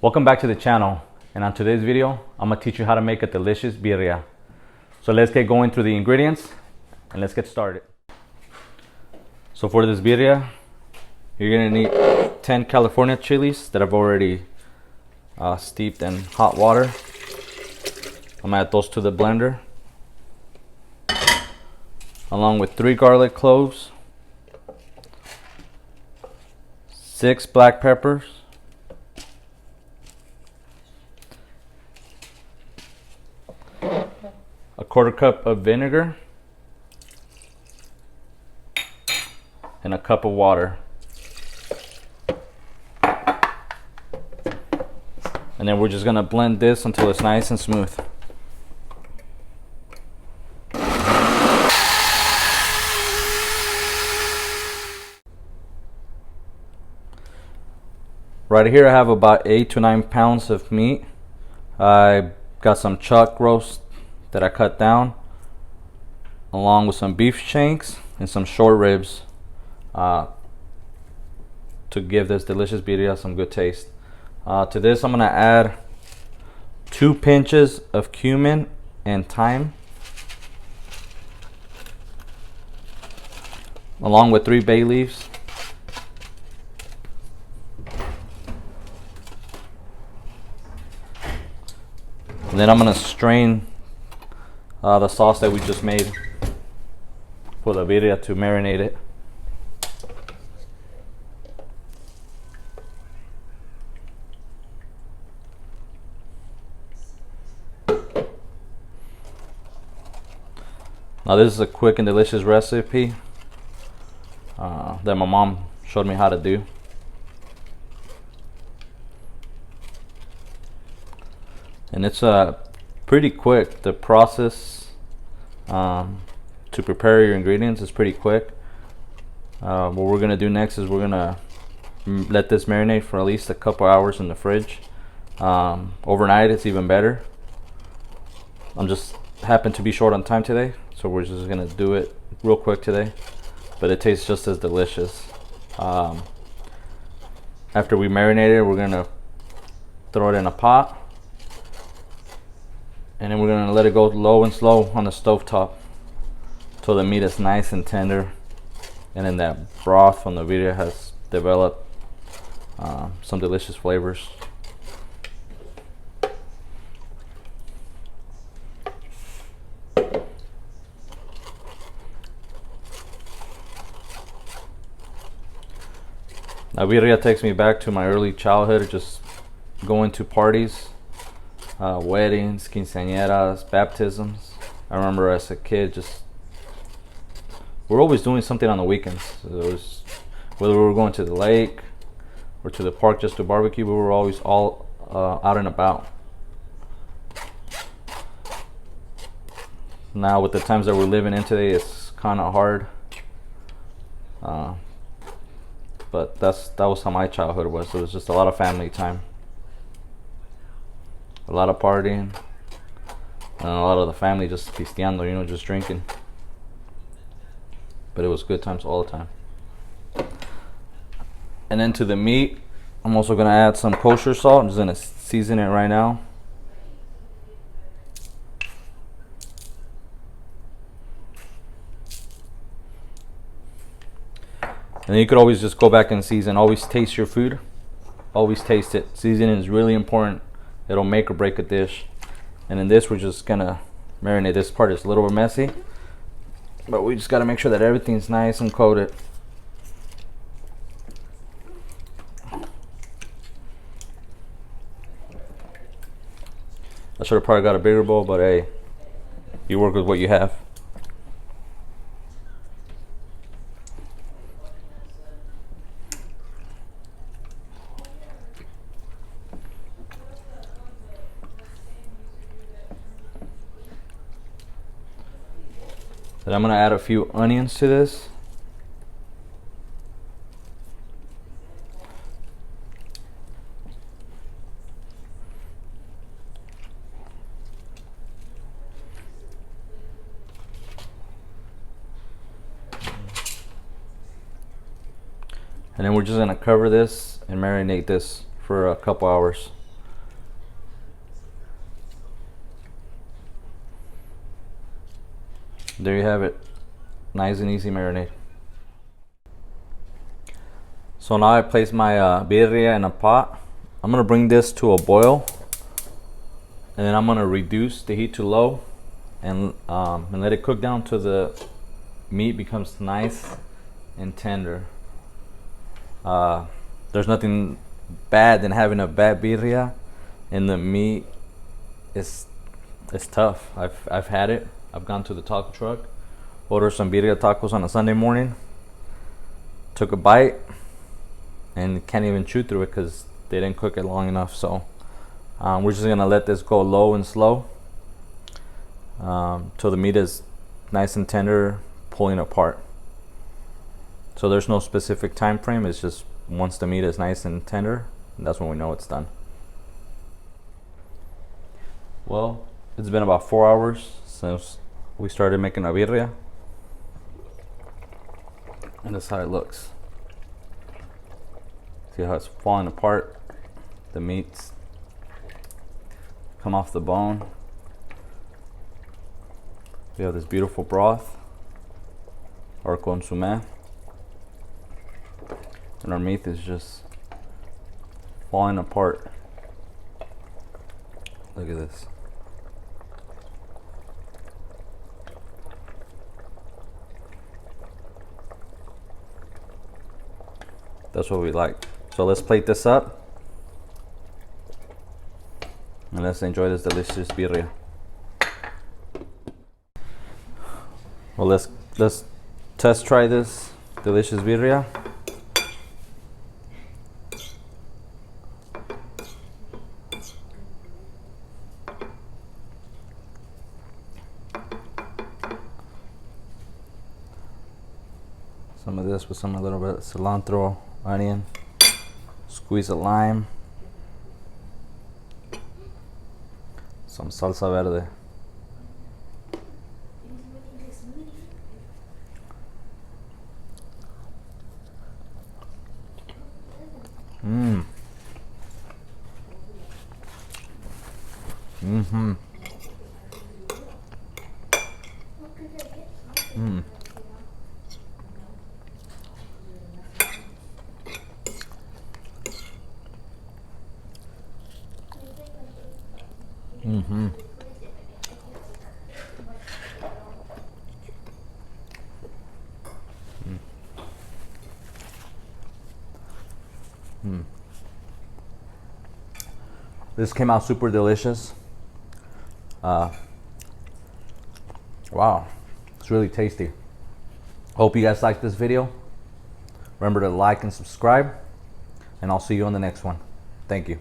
Welcome back to the channel, and on today's video I'm going to teach you how to make a delicious birria. So let's get going through the ingredients and let's get started. So for this birria you're going to need 10 California Chiles that I've already steeped in hot water. I'm going to add those to the blender, along with 3 garlic cloves, 6 black peppers, a 1/4 cup of vinegar, and a cup of water. And then we're just gonna blend this until it's nice and smooth. Right here I have about 8 to 9 pounds of meat. I got some chuck roast that I cut down, along with some beef shanks and some short ribs to give this delicious birria some good taste. To this I'm going to add 2 pinches of cumin and thyme, along with 3 bay leaves. And then I'm going to strain the sauce that we just made for the birria to marinate it. Now this is a quick and delicious recipe that my mom showed me how to do. And it's pretty quick. The process to prepare your ingredients is pretty quick. What we're gonna do next is we're gonna let this marinate for at least a couple hours in the fridge. Overnight it's even better. I'm just happen to be short on time today, so we're just gonna do it real quick today, but it tastes just as delicious. After we marinate it, we're gonna throw it in a pot, and then we're gonna let it go low and slow on the stove top till the meat is nice and tender, and then that broth from the birria has developed some delicious flavors. Now birria takes me back to my early childhood, just going to parties, weddings, quinceañeras, baptisms. I remember as a kid, we're always doing something on the weekends. It was, whether we were going to the lake or to the park just to barbecue, we were always all out and about. Now with the times that we're living in today, it's kind of hard. But that was how my childhood was. It was just a lot of family time, a lot of partying, and a lot of the family just pisteando, just drinking. But it was good times all the time. And then to the meat, I'm also gonna add some kosher salt. I'm just gonna season it right now. And then you could always just go back and season. Always taste your food. Always taste it. Seasoning is really important. It'll make or break a dish. And in this, we're just gonna marinate. This part is a little bit messy, but we just gotta make sure that everything's nice and coated. I should have probably got a bigger bowl, but hey, you work with what you have. Then I'm going to add a few onions to this. And then we're just gonna cover this and marinate this for a couple hours There you have it. Nice and easy marinade. So now I place my birria in a pot. I'm gonna bring this to a boil, and then I'm gonna reduce the heat to low, and let it cook down till the meat becomes nice and tender. There's nothing bad than having a bad birria, and the meat is tough. I've had it. I've gone to the taco truck, ordered some birria tacos on a Sunday morning, took a bite, and can't even chew through it because they didn't cook it long enough. So we're just gonna let this go low and slow till the meat is nice and tender, pulling apart. So there's no specific time frame. It's just once the meat is nice and tender, that's when we know it's done. Well, it's been about 4 hours since we started making a birria, and that's how it looks. See how it's falling apart? The meats come off the bone. We have this beautiful broth, or consommé, and our meat is just falling apart. Look at this. That's what we like. So let's plate this up and let's enjoy this delicious birria. Well, let's test try this delicious birria. Some of this with a little bit of cilantro, onion, squeeze a lime, some salsa verde. Mmm. Mm-hmm. Mmm. Mm-hmm. Mm. This came out super delicious. Wow, it's really tasty. Hope you guys liked this video. Remember to like and subscribe, and I'll see you on the next one. Thank you.